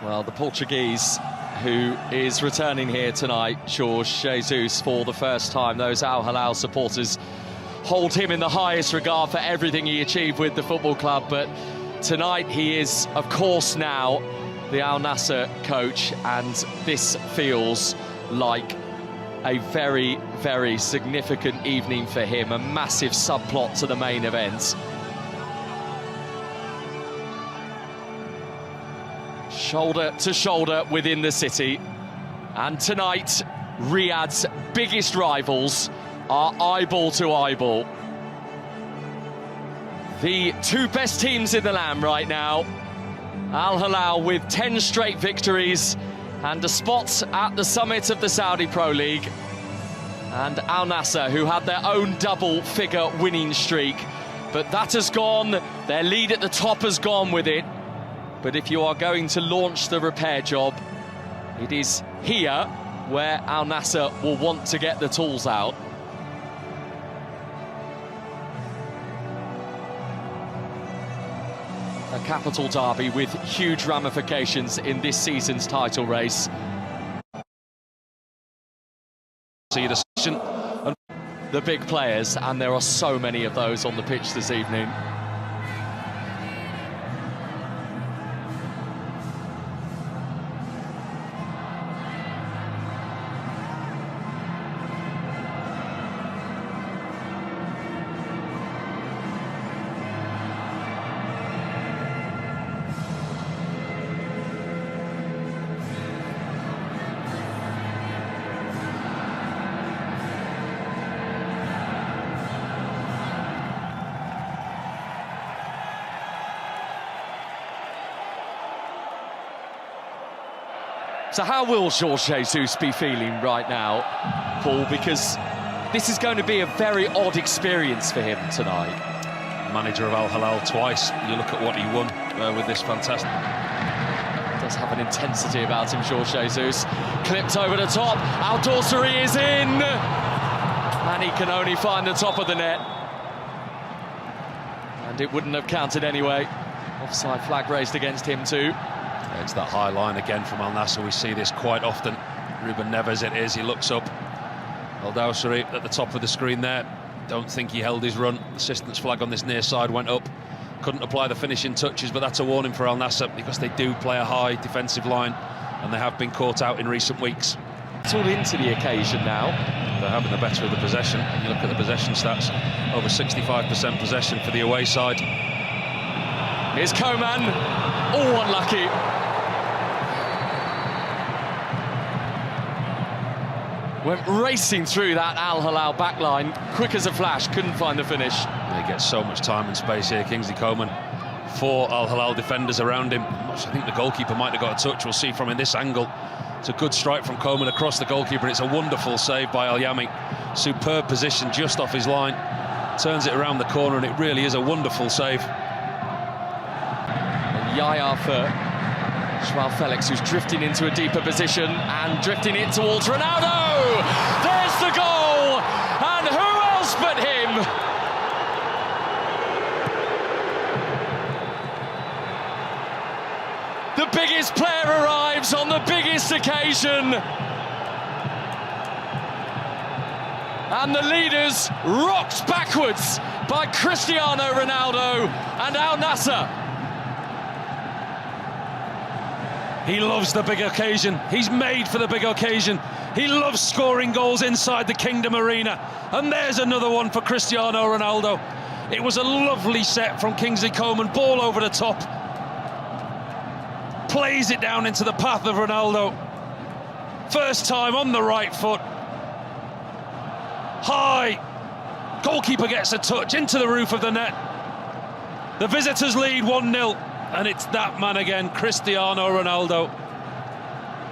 Well, the Portuguese, who is returning here tonight, Jorge Jesus, for the first time. Those Al Hilal supporters hold him in the highest regard for everything he achieved with the football club. But tonight he is, of course, now the Al Nassr coach, and this feels like a very, very significant evening for him, a massive subplot to the main event. Shoulder to shoulder within the city, and tonight Riyadh's biggest rivals are eyeball to eyeball. The two best teams in the land right now, Al Hilal with 10 straight victories and a spot at the summit of the Saudi Pro League, and Al Nassr, who had their own double-figure winning streak, but that has gone. Their lead at the top has gone with it. But if you are going to launch the repair job, it is here where Al Nassr will want to get the tools out. A capital derby with huge ramifications in this season's title race. See the session and the big players, and there are so many of those on the pitch this evening. So how will Jorge Jesus be feeling right now, Paul? Because this is going to be a very odd experience for him tonight. Manager of Al Hilal twice. You look at what he won with this fantastic... Does have an intensity about him, Jorge Jesus. Clipped over the top. Al Dawsari is in! And he can only find the top of the net. And it wouldn't have counted anyway. Offside flag raised against him too. It's that high line again from Al Nassr. We see this quite often. Ruben Neves it is, he looks up. Al Dawsari at the top of the screen there. Don't think he held his run. Assistance flag on this near side went up. Couldn't apply the finishing touches, but that's a warning for Al Nassr because they do play a high defensive line and they have been caught out in recent weeks. It's all into the occasion now. They're having the better of the possession. You look at the possession stats, over 65% possession for the away side. Here's Koman. Oh, unlucky. Went racing through that Al Hilal backline, quick as a flash, couldn't find the finish. He gets so much time and space here, Kingsley Coman. 4 Al Hilal defenders around him. I think the goalkeeper might have got a touch. We'll see from in this angle. It's a good strike from Coman across the goalkeeper. It's a wonderful save by Al Yami. Superb position just off his line. Turns it around the corner, and it really is a wonderful save. And Yaya for Joao Felix, who's drifting into a deeper position and drifting it towards Ronaldo. There's the goal, and who else but him? The biggest player arrives on the biggest occasion, and the leaders rocked backwards by Cristiano Ronaldo and Al Nassr. He loves the big occasion. He's made for the big occasion. He loves scoring goals inside the Kingdom Arena. And there's another one for Cristiano Ronaldo. It was a lovely set from Kingsley Coman, ball over the top. Plays it down into the path of Ronaldo. First time on the right foot. High. Goalkeeper gets a touch into the roof of the net. The visitors lead 1-0. And it's that man again, Cristiano Ronaldo.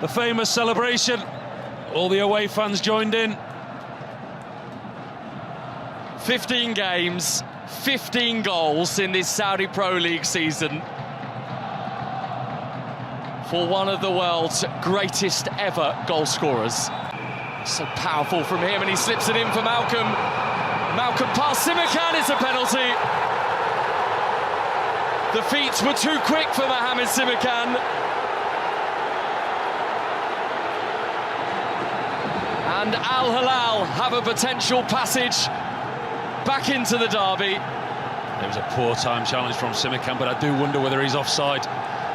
The famous celebration. All the away fans joined in. 15 games, 15 goals in this Saudi Pro League season. For one of the world's greatest ever goal scorers. So powerful from him, and he slips it in for Malcolm. Malcolm past Simikan, it's a penalty. The feet were too quick for Mohamed Simikan. And Al Hilal have a potential passage back into the derby. It was a poor time challenge from Simikan, but I do wonder whether he's offside.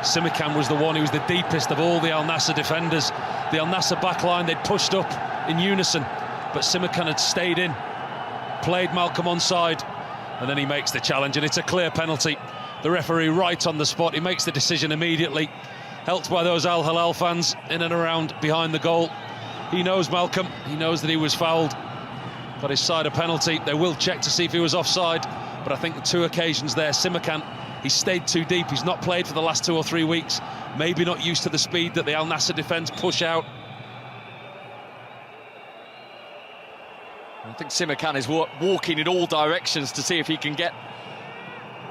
Simikan was the one who was the deepest of all the Al Nassr defenders. The Al Nassr backline, they'd pushed up in unison, but Simikan had stayed in, played Malcolm onside, and then he makes the challenge, and it's a clear penalty. The referee right on the spot, he makes the decision immediately, helped by those Al Hilal fans in and around behind the goal. He knows Malcolm, he knows that he was fouled, got his side a penalty. They will check to see if he was offside, but I think the two occasions there, Simikan, he stayed too deep. He's not played for the last 2 or 3 weeks, maybe not used to the speed that the Al Nassr defence push out. I think Simikan is walking in all directions to see if he can get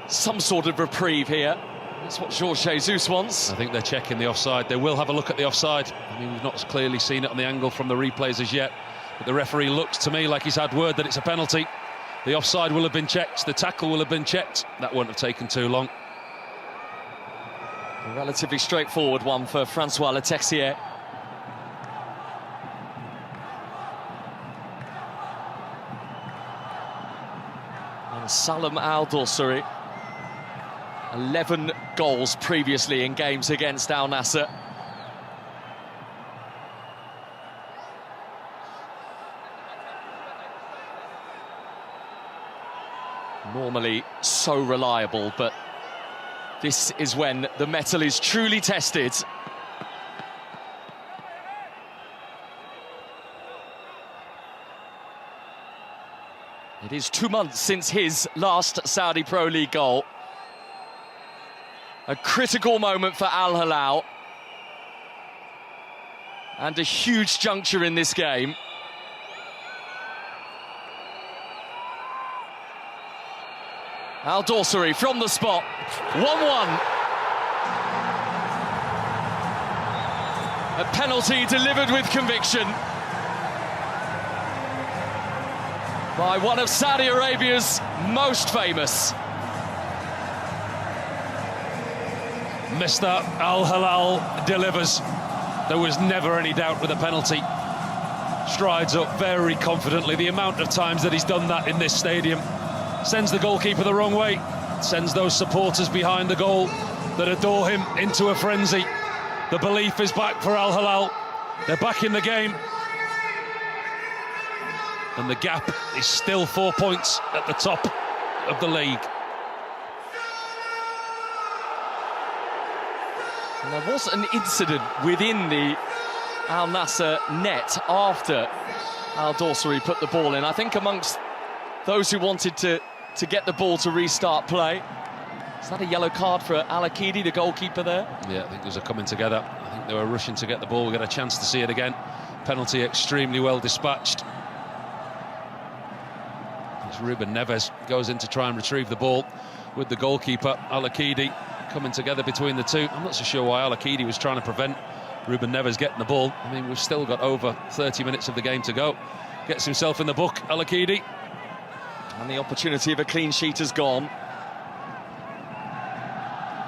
some sort of reprieve here. That's what Jorge Jesus wants. I think they're checking the offside. They will have a look at the offside. I mean, we've not clearly seen it on the angle from the replays as yet, but the referee looks to me like he's had word that it's a penalty. The offside will have been checked, the tackle will have been checked. That won't have taken too long. A relatively straightforward one for Francois Le Texier. And Salem Al Dawsari, 11 goals previously in games against Al Nassr. Normally so reliable, but this is when the metal is truly tested. It is 2 months since his last Saudi Pro League goal. A critical moment for Al Hilal. And a huge juncture in this game. Al Dawsari from the spot, 1-1. A penalty delivered with conviction by one of Saudi Arabia's most famous. Mr. Al Hilal delivers. There was never any doubt with the penalty. Strides up very confidently. The amount of times that he's done that in this stadium. Sends the goalkeeper the wrong way, sends those supporters behind the goal that adore him into a frenzy. The belief is back for Al Hilal. They're back in the game. And the gap is still 4 points at the top of the league. And there was an incident within the Al Nassr net after Al Dawsari put the ball in. I think amongst those who wanted to get the ball to restart play. Is that a yellow card for Al Akidi, the goalkeeper there? Yeah, I think there's a coming together. I think they were rushing to get the ball. We get a chance to see it again. Penalty extremely well dispatched. As Ruben Neves goes in to try and retrieve the ball with the goalkeeper, Al Akidi, coming together between the two. I'm not so sure why Al Akidi was trying to prevent Ruben Neves getting the ball. I mean, we've still got over 30 minutes of the game to go. Gets himself in the book, Al Akidi. And the opportunity of a clean sheet has gone.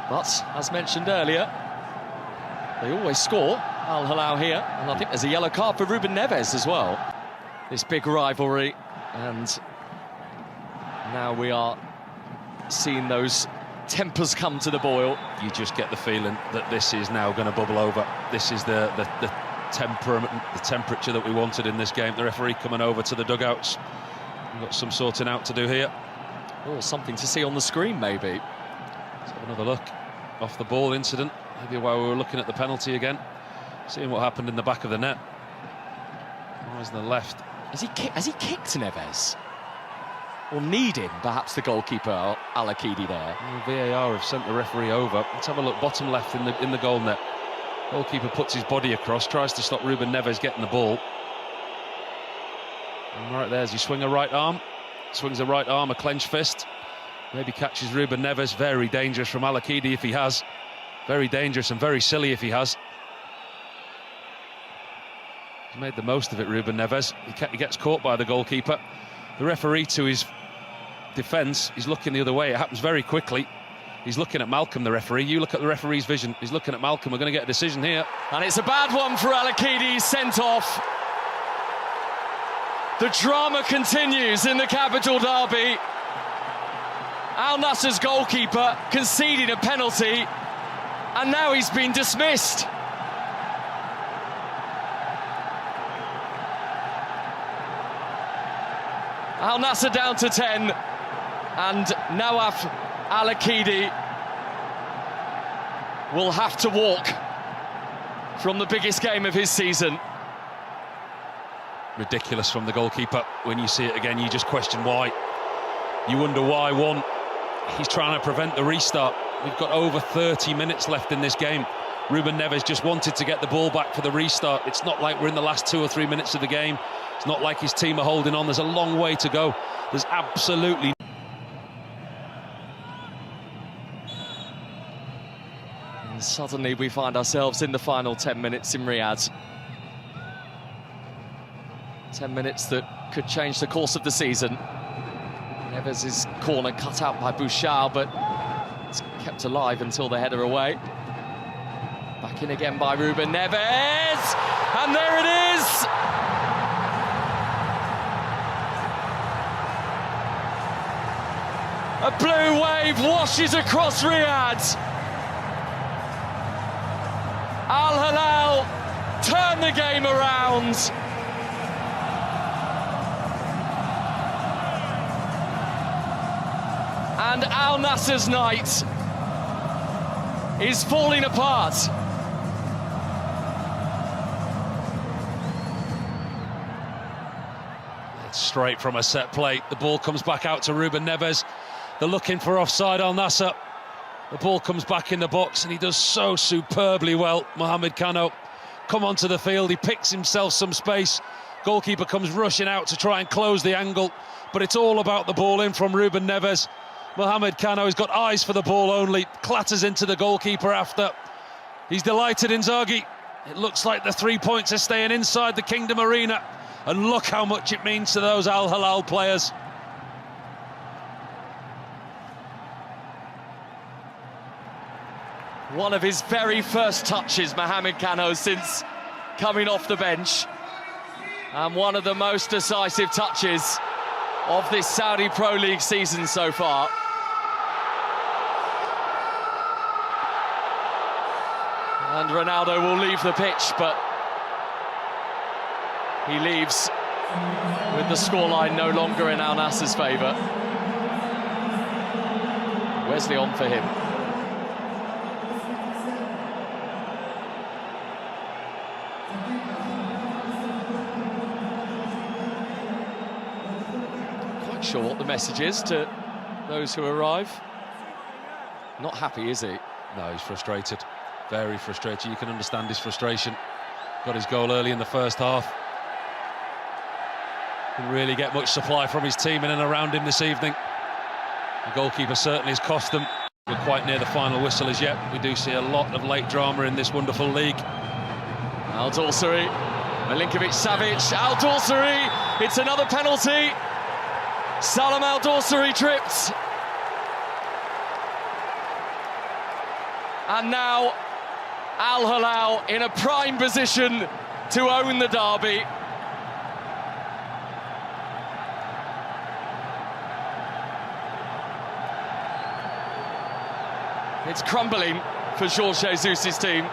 But, as mentioned earlier, they always score, Al Hilal here. And I think there's a yellow card for Ruben Neves as well. This big rivalry. And now we are seeing those tempers come to the boil. You just get the feeling that this is now going to bubble over. This is the temperament, the temperature that we wanted in this game. The referee coming over to the dugouts. We've got some sorting out to do here. Oh, something to see on the screen, maybe. Let's have another look. Off the ball incident. Maybe while we were looking at the penalty again. Seeing what happened in the back of the net. Eyes on the left. Has he kicked Neves? Or kneed perhaps, the goalkeeper, Al Akidi there? Well, VAR have sent the referee over. Let's have a look. Bottom left in the goal net. Goalkeeper puts his body across, tries to stop Ruben Neves getting the ball. And right there, as he swings a right arm, a clenched fist. Maybe catches Ruben Neves. Very dangerous from Al Akidi if he has. Very dangerous and very silly if he has. He's made the most of it, Ruben Neves. He gets caught by the goalkeeper. The referee, to his defence, he's looking the other way. It happens very quickly. He's looking at Malcolm, the referee. You look at the referee's vision. He's looking at Malcolm. We're going to get a decision here. And it's a bad one for Al Akidi. Sent off. The drama continues in the Capital Derby. Al Nassr's goalkeeper conceding a penalty, and now he's been dismissed. Al Nassr down to 10, and Nawaf Al-Akidi will have to walk from the biggest game of his season. Ridiculous from the goalkeeper. When you see it again, you just question why. You wonder why. One, he's trying to prevent the restart. We've got over 30 minutes left in this game. Ruben Neves just wanted to get the ball back for the restart. It's not like we're in the last 2 or 3 minutes of the game. It's not like his team are holding on. There's a long way to go. There's absolutely... And suddenly we find ourselves in the final 10 minutes in Riyadh. 10 minutes that could change the course of the season. Neves' corner cut out by Bouchard, but it's kept alive until the header away. Back in again by Ruben Neves, and there it is! A blue wave washes across Riyadh. Al Hilal turn the game around. And Al Nassr's night is falling apart. It's straight from a set play. The ball comes back out to Ruben Neves. They're looking for offside, Al Nassr. The ball comes back in the box and he does so superbly well. Mohamed Kano come onto the field. He picks himself some space. Goalkeeper comes rushing out to try and close the angle. But it's all about the ball in from Ruben Neves. Mohamed Kano has got eyes for the ball only, clatters into the goalkeeper after. He's delighted, Inzaghi. It looks like the 3 points are staying inside the Kingdom Arena. And look how much it means to those Al Hilal players. One of his very first touches, Mohamed Kano, since coming off the bench. And one of the most decisive touches of this Saudi Pro League season so far. And Ronaldo will leave the pitch, but he leaves with the scoreline no longer in Al Nassr's favour. Wesley on for him. Quite sure what the message is to those who arrive. Not happy, is he? No, he's frustrated. Very frustrated. You can understand his frustration. Got his goal early in the first half. Didn't really get much supply from his team in and around him this evening. The goalkeeper certainly has cost them. We're quite near the final whistle as yet. We do see a lot of late drama in this wonderful league. Al Dawsari, Milinkovic-Savic, Al Dawsari, it's another penalty. Salam Al Dawsari tripped. And now Al Hilal in a prime position to own the derby. It's crumbling for Jorge Jesus' team.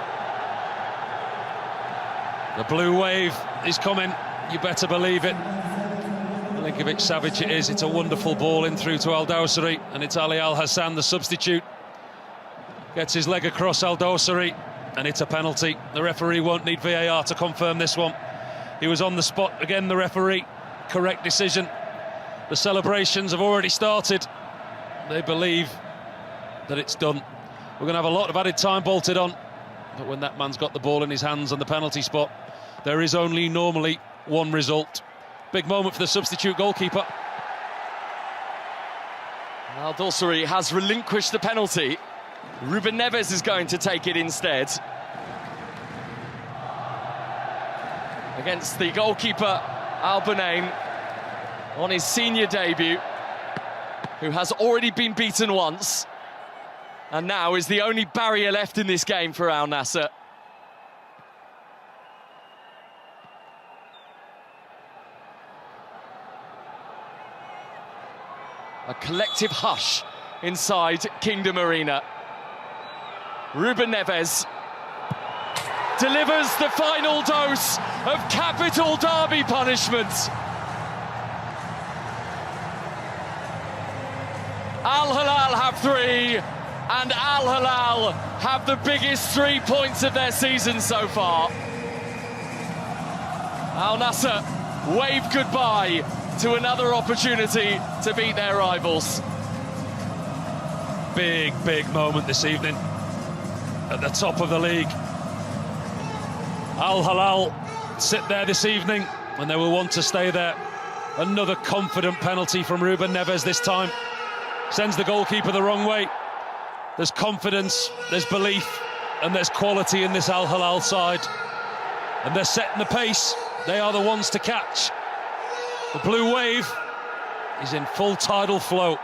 The blue wave is coming, you better believe it. Milinkovic-Savic it is, it's a wonderful ball in through to Al Dawsari, and it's Ali Al Hassan, the substitute. Gets his leg across Al Dawsari, and it's a penalty. The referee won't need VAR to confirm this one. He was on the spot again, the referee. Correct decision. The celebrations have already started. They believe that it's done. We're going to have a lot of added time bolted on, but when that man's got the ball in his hands on the penalty spot, there is only normally one result. Big moment for the substitute goalkeeper. Al Dawsari has relinquished the penalty. Ruben Neves is going to take it instead. Against the goalkeeper, Al Bunaim, on his senior debut, who has already been beaten once, and now is the only barrier left in this game for Al Nassr. A collective hush inside Kingdom Arena. Ruben Neves delivers the final dose of capital derby punishment. Al Hilal have 3, and Al Hilal have the biggest 3 points of their season so far. Al Nassr wave goodbye to another opportunity to beat their rivals. Big moment this evening at the top of the league. Al Hilal sit there this evening and they will want to stay there. Another confident penalty from Ruben Neves this time. Sends the goalkeeper the wrong way. There's confidence, there's belief, and there's quality in this Al Hilal side. And they're setting the pace. They are the ones to catch. The blue wave is in full tidal flow.